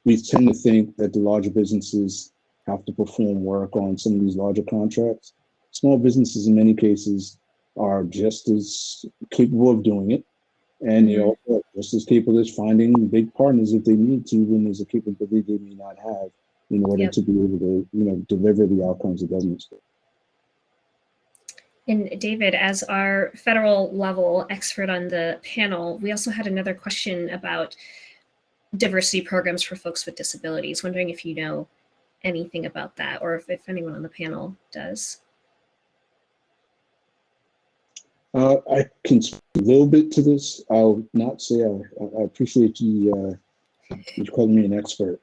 we tend to think that the larger businesses have to perform work on some of these larger contracts. Small businesses in many cases are just as capable of doing it. And they're also just as capable as finding big partners if they need to, when there's a capability they may not have in order Yep. to be able to, deliver the outcomes the government's. And David, as our federal level expert on the panel, we also had another question about diversity programs for folks with disabilities. Wondering if you know anything about that, or if anyone on the panel does. I can speak a little bit to this. I'll not say I appreciate you calling me an expert.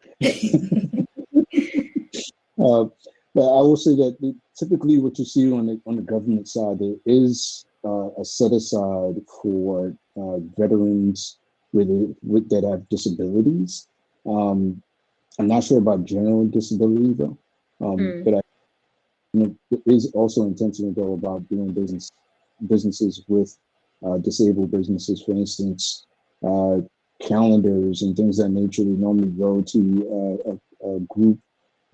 But I will say that typically what you see on the government side, there is a set aside for veterans that have disabilities. I'm not sure about general disability though, but there is also intention to go about doing businesses with disabled businesses. For instance, calendars and things of that nature. We normally go to a group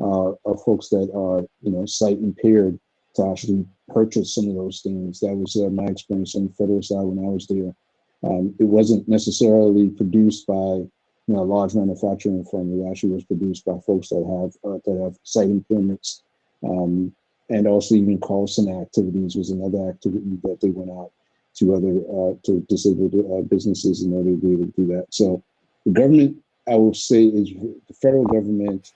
of folks that are, sight impaired to actually purchase some of those things. That was my experience on the federal side when I was there. It wasn't necessarily produced by, a large manufacturing firm. It actually was produced by folks that have sight impairments. And also even call center activities was another activity that they went out to other to disabled businesses in order to be able to do that. So the government, I will say, is the federal government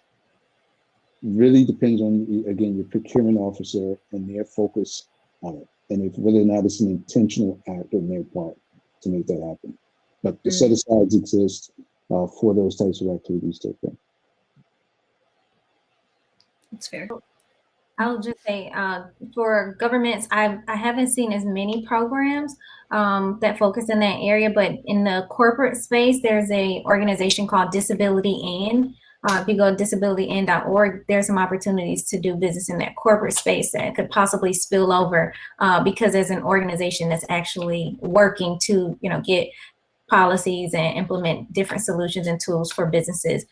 really depends on, again, your procurement officer and their focus on it, and if whether or not it's an intentional act on their part to make that happen. But the set-asides exist for those types of activities to occur. That's fair. I'll just say for governments, I haven't seen as many programs that focus in that area, but in the corporate space, there's a organization called Disability In. If you go to disabilityin.org, there's some opportunities to do business in that corporate space that could possibly spill over because there's an organization that's actually working to, get policies and implement different solutions and tools for businesses.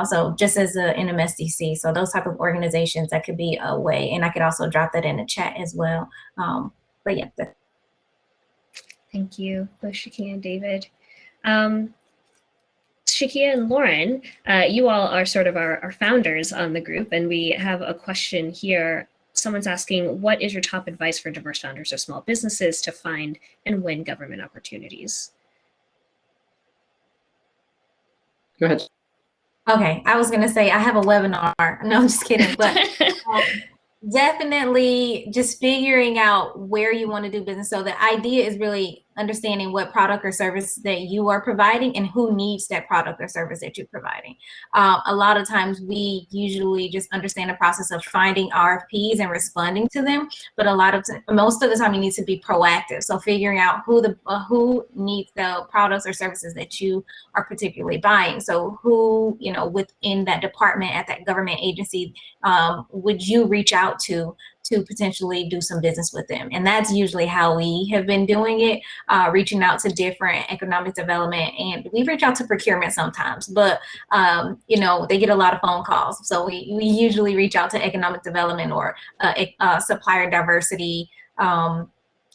So just as an NMSDC, so those type of organizations, that could be a way. And I could also drop that in the chat as well. But yeah. Thank you, both Shakia and David. Shakia and Lauren, you all are sort of our founders on the group, and we have a question here. Someone's asking, what is your top advice for diverse founders of small businesses to find and win government opportunities? Go ahead. Okay, I was gonna say I have a webinar. No, I'm just kidding. But definitely just figuring out where you want to do business. So the idea is really understanding what product or service that you are providing and who needs that product or service that you're providing. A lot of times we usually just understand the process of finding RFPs and responding to them, but most of the time you need to be proactive. So figuring out who needs the products or services that you are particularly buying. So who, within that department at that government agency, would you reach out to potentially do some business with them? And that's usually how we have been doing it, reaching out to different economic development, and we reach out to procurement sometimes, but they get a lot of phone calls. So we usually reach out to economic development or supplier diversity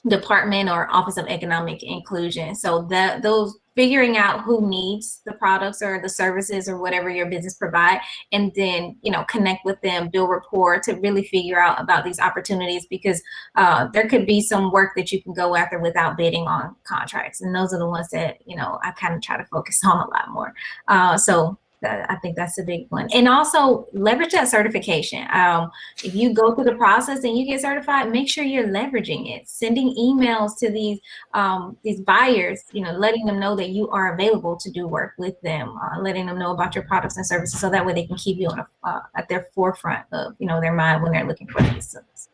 department or Office of Economic Inclusion. So those figuring out who needs the products or the services or whatever your business provide, and then connect with them, build rapport to really figure out about these opportunities, because there could be some work that you can go after without bidding on contracts, and those are the ones that I kind of try to focus on a lot more. So I think that's a big one. And also leverage that certification. If you go through the process and you get certified, make sure you're leveraging it, sending emails to these buyers, letting them know that you are available to do work with them, letting them know about your products and services, so that way they can keep you on at their forefront of their mind when they're looking for these services.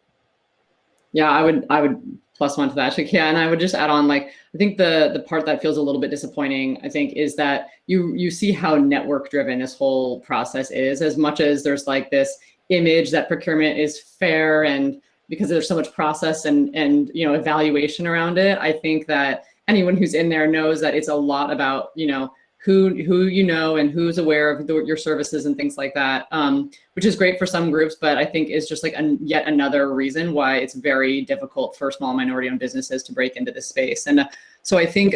Yeah, I would plus one to that, Shakia, and I would just add on, I think the part that feels a little bit disappointing, I think, is that you see how network driven this whole process is. As much as there's this image that procurement is fair, and because there's so much process and evaluation around it, I think that anyone who's in there knows that it's a lot about who and who's aware of your services and things like that, which is great for some groups, but I think is just yet another reason why it's very difficult for small minority-owned businesses to break into this space. And so I think,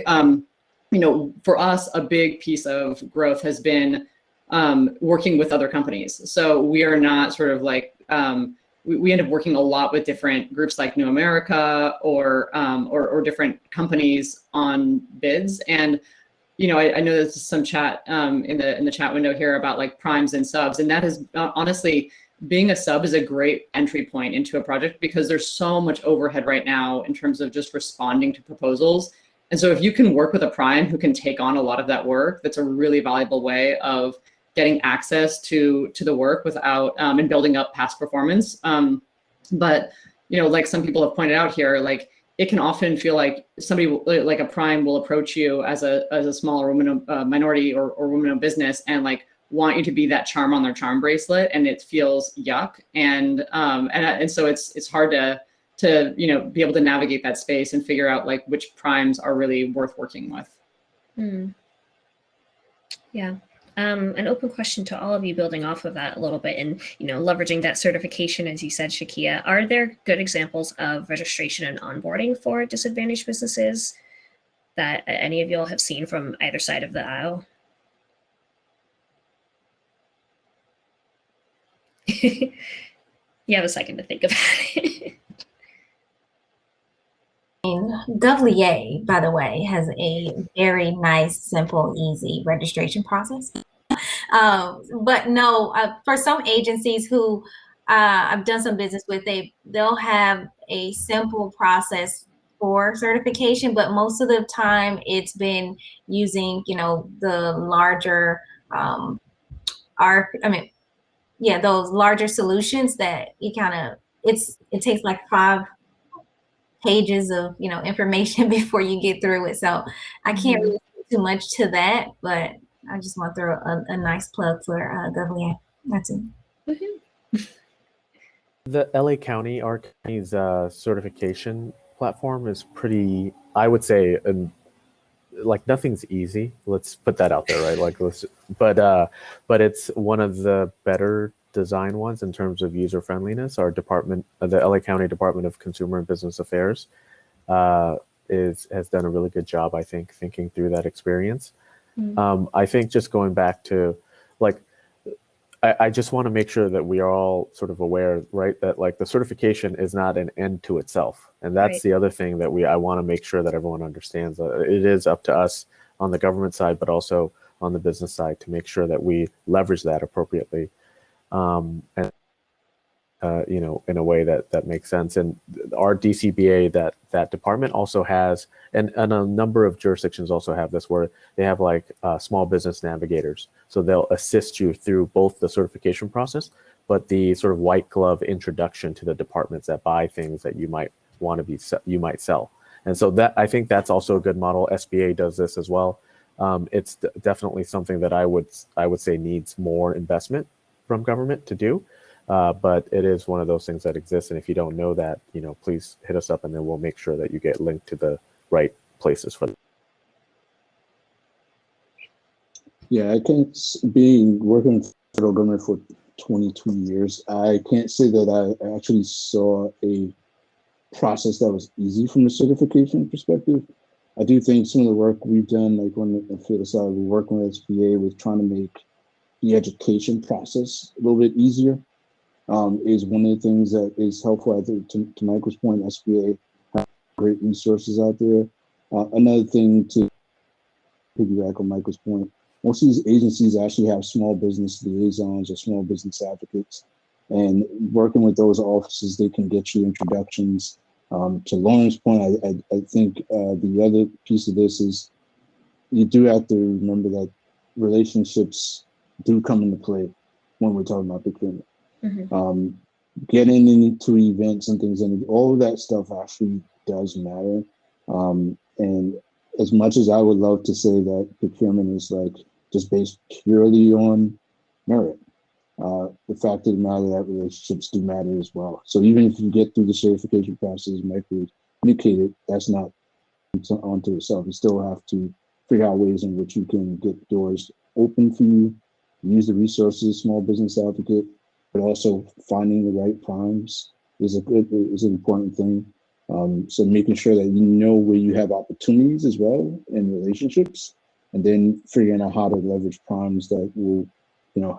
for us, a big piece of growth has been working with other companies. So we are not sort of like, we end up working a lot with different groups like New America or different companies on bids. And I know there's some chat in the chat window here about like primes and subs, and that is honestly, being a sub is a great entry point into a project because there's so much overhead right now in terms of just responding to proposals. And so if you can work with a prime who can take on a lot of that work, that's a really valuable way of getting access to the work without and building up past performance. But like some people have pointed out here, like it can often feel like somebody like a prime will approach you as a smaller woman, minority or woman-owned business, and like want you to be that charm on their charm bracelet, and it feels yuck. And so it's hard to be able to navigate that space and figure out like which primes are really worth working with. Yeah. An open question to all of you, building off of that a little bit, and leveraging that certification, as you said, Shakia. Are there good examples of registration and onboarding for disadvantaged businesses that any of y'all have seen from either side of the aisle? You have a second to think about it. WA, by the way, has a very nice, simple, easy registration process. But no, for some agencies who I've done some business with, they'll have a simple process for certification, but most of the time it's been using, the larger, those larger solutions that it takes like 5 pages of information before you get through it. So I can't really do too much to that, but I just want to throw a nice plug for WA. That's it. The LA County, our county's certification platform is pretty, I would say, like nothing's easy. Let's put that out there, right? Like, but it's one of the better design ones in terms of user friendliness. Our department, the LA County Department of Consumer and Business Affairs, has done a really good job, I think, thinking through that experience. I think just going back to like, I just want to make sure that we are all sort of aware, right, that like the certification is not an end to itself. And that's Right. the other thing that I want to make sure that everyone understands. It is up to us on the government side, but also on the business side to make sure that we leverage that appropriately. And in a way that makes sense. And our DCBA, that department also has, and a number of jurisdictions also have this, where they have like small business navigators. So they'll assist you through both the certification process, but the sort of white glove introduction to the departments that buy things that you might sell. And so that, I think that's also a good model. SBA does this as well. It's definitely something that I would say needs more investment from government to do. But it is one of those things that exists. And if you don't know that, please hit us up and then we'll make sure that you get linked to the right places for them. Yeah, I can't, being working with federal government for 22 years, I can't say that I actually saw a process that was easy from the certification perspective. I do think some of the work we've done, like on the field side, we're working with SBA with trying to make the education process a little bit easier. Is one of the things that is helpful. I think to Michael's point, SBA has great resources out there. Another thing to piggyback on Michael's point, most of these agencies actually have small business liaisons or small business advocates, and working with those offices, they can get you introductions. To Lauren's point, I think the other piece of this is you do have to remember that relationships do come into play when we're talking about procurement. Getting into events and things, and all of that stuff actually does matter. And as much as I would love to say that procurement is like just based purely on merit, the fact of the matter that relationships do matter as well. So even if you get through the certification process, Michael indicated, that's not onto itself. You still have to figure out ways in which you can get doors open for you, use the resources, small business advocate, but also finding the right primes is an important thing. So making sure that you know where you have opportunities as well in relationships, and then figuring out how to leverage primes that will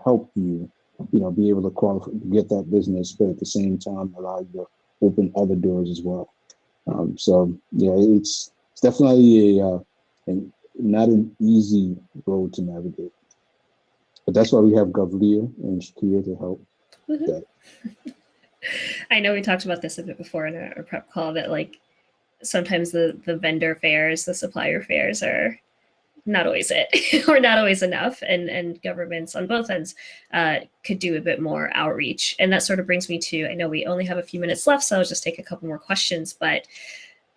help you, be able to qualify, get that business, but at the same time allow you to open other doors as well. So yeah, it's definitely not an easy road to navigate. But that's why we have Govria and Shakia to help with that. I know we talked about this a bit before in our prep call that like sometimes the vendor fairs, the supplier fairs are not always it or not always enough. And governments on both ends could do a bit more outreach. And that sort of brings me to, I know we only have a few minutes left, so I'll just take a couple more questions. But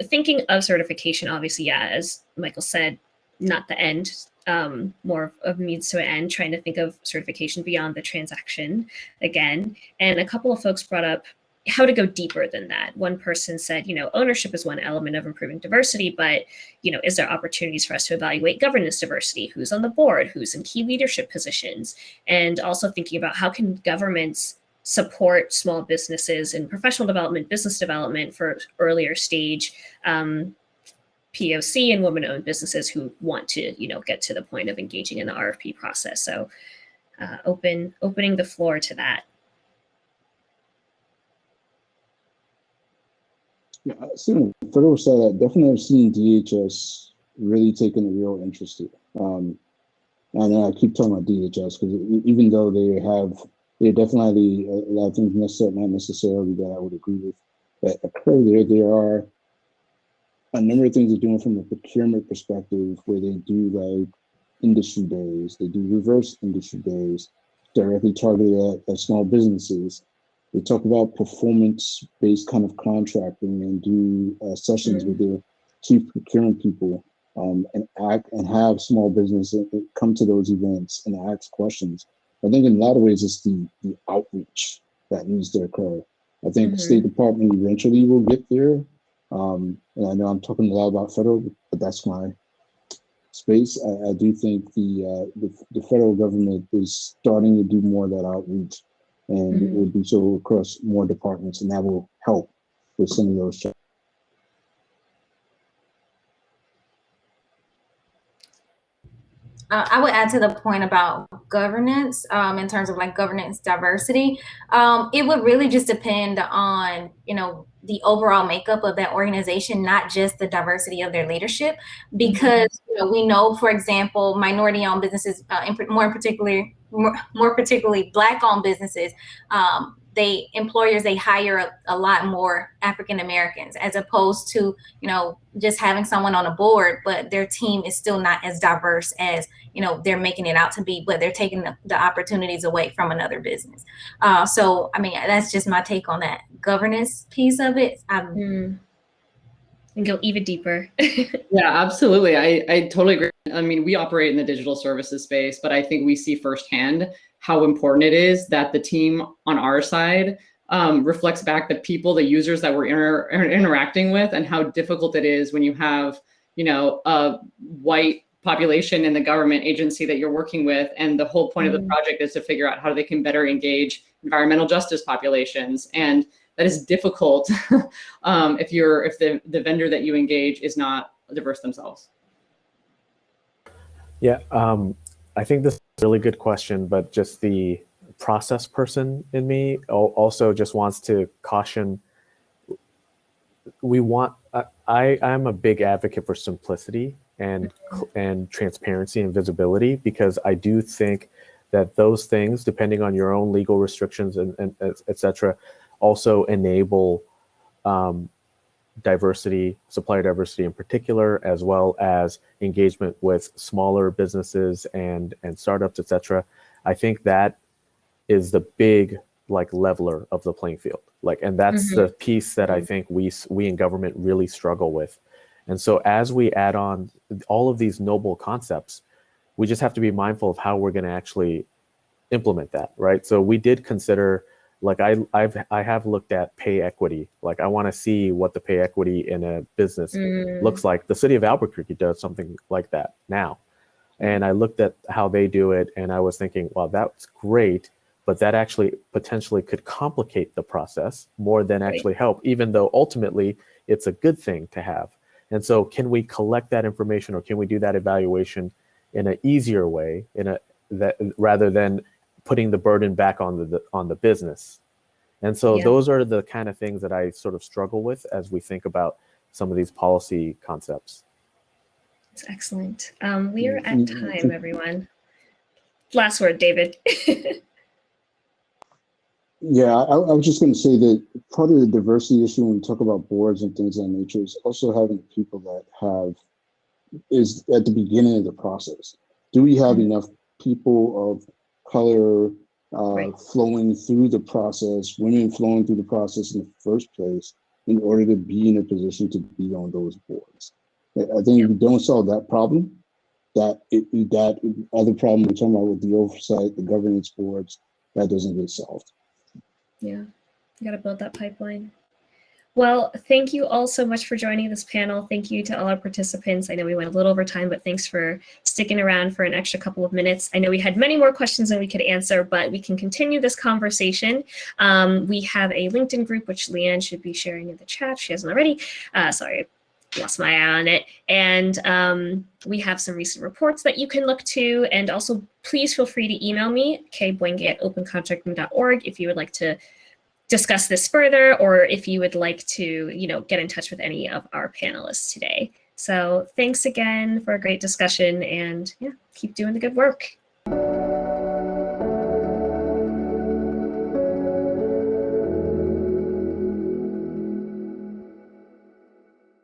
thinking of certification, obviously, yeah, as Michael said, not the end, more of means to an end, trying to think of certification beyond the transaction again. And a couple of folks brought up how to go deeper than that. One person said, ownership is one element of improving diversity, but, is there opportunities for us to evaluate governance diversity? Who's on the board? Who's in key leadership positions? And also thinking about how can governments support small businesses in professional development, business development for earlier stage POC and women-owned businesses who want to, get to the point of engaging in the RFP process. So opening the floor to that. Yeah, so for those side, definitely I've seen DHS really taking a real interest in. And I keep talking about DHS because even though they definitely a lot of things not necessarily that I would agree with that occur there are a number of things they're doing from a procurement perspective where they do like industry days, they do reverse industry days directly targeted at small businesses. They talk about performance-based kind of contracting and do sessions with their chief procurement people and have small business come to those events and ask questions. I think in a lot of ways it's the outreach that needs to occur. I think the State Department eventually will get there. And I know I'm talking a lot about federal, but that's my space. I do think the federal government is starting to do more of that outreach, and it would be so across more departments, and that will help with some of those challenges. I would add to the point about governance in terms of like governance diversity. It would really just depend on, the overall makeup of that organization, not just the diversity of their leadership, because we know, for example, minority-owned businesses, more particularly Black-owned businesses, employers hire a lot more African Americans as opposed to just having someone on a board, but their team is still not as diverse as they're making it out to be, but they're taking the opportunities away from another business. So I mean, that's just my take on that governance piece of it. And go even deeper. Yeah, absolutely. I totally agree. I mean, we operate in the digital services space, but I think we see firsthand how important it is that the team on our side reflects back the people, the users that we're interacting with, and how difficult it is when you have, a white population in the government agency that you're working with. And the whole point of the project is to figure out how they can better engage environmental justice populations. And that is difficult if the vendor that you engage is not diverse themselves. Yeah, I think this is a really good question, but just the process person in me also just wants to caution. I'm a big advocate for simplicity and transparency and visibility, because I do think that those things, depending on your own legal restrictions and et cetera, also enable diversity, supplier diversity in particular, as well as engagement with smaller businesses and startups, et cetera. I think that is the big leveler of the playing field. And that's the piece that I think we in government really struggle with. And so as we add on all of these noble concepts, we just have to be mindful of how we're going to actually implement that, right? So we did consider, I have looked at pay equity. I want to see what the pay equity in a business looks like. The city of Albuquerque does something like that now. And I looked at how they do it, and I was thinking, well, that's great, but that actually potentially could complicate the process more than actually help, even though ultimately it's a good thing to have. And so can we collect that information, or can we do that evaluation in an easier way, rather than putting the burden back on the business. And so Yeah. those are the kind of things that I sort of struggle with as we think about some of these policy concepts. It's excellent. We are at time, everyone. Last word, David. Yeah, I was just going to say that part of the diversity issue when we talk about boards and things of that nature is also having people that is at the beginning of the process. Do we have enough people of color flowing through the process, women flowing through the process in the first place, in order to be in a position to be on those boards? I think if we don't solve that problem, that other problem we're talking about with the oversight, the governance boards, that doesn't get solved. Yeah, you got to build that pipeline. Well, thank you all so much for joining this panel. Thank you to all our participants. I know we went a little over time, but thanks for sticking around for an extra couple of minutes. I know we had many more questions than we could answer, but we can continue this conversation. We have a LinkedIn group, which Leanne should be sharing in the chat. She hasn't already. Sorry, lost my eye on it. And we have some recent reports that you can look to. And also, please feel free to email me, kboinge@opencontracting.org, if you would like to discuss this further, or if you would like to, get in touch with any of our panelists today. So thanks again for a great discussion, and keep doing the good work.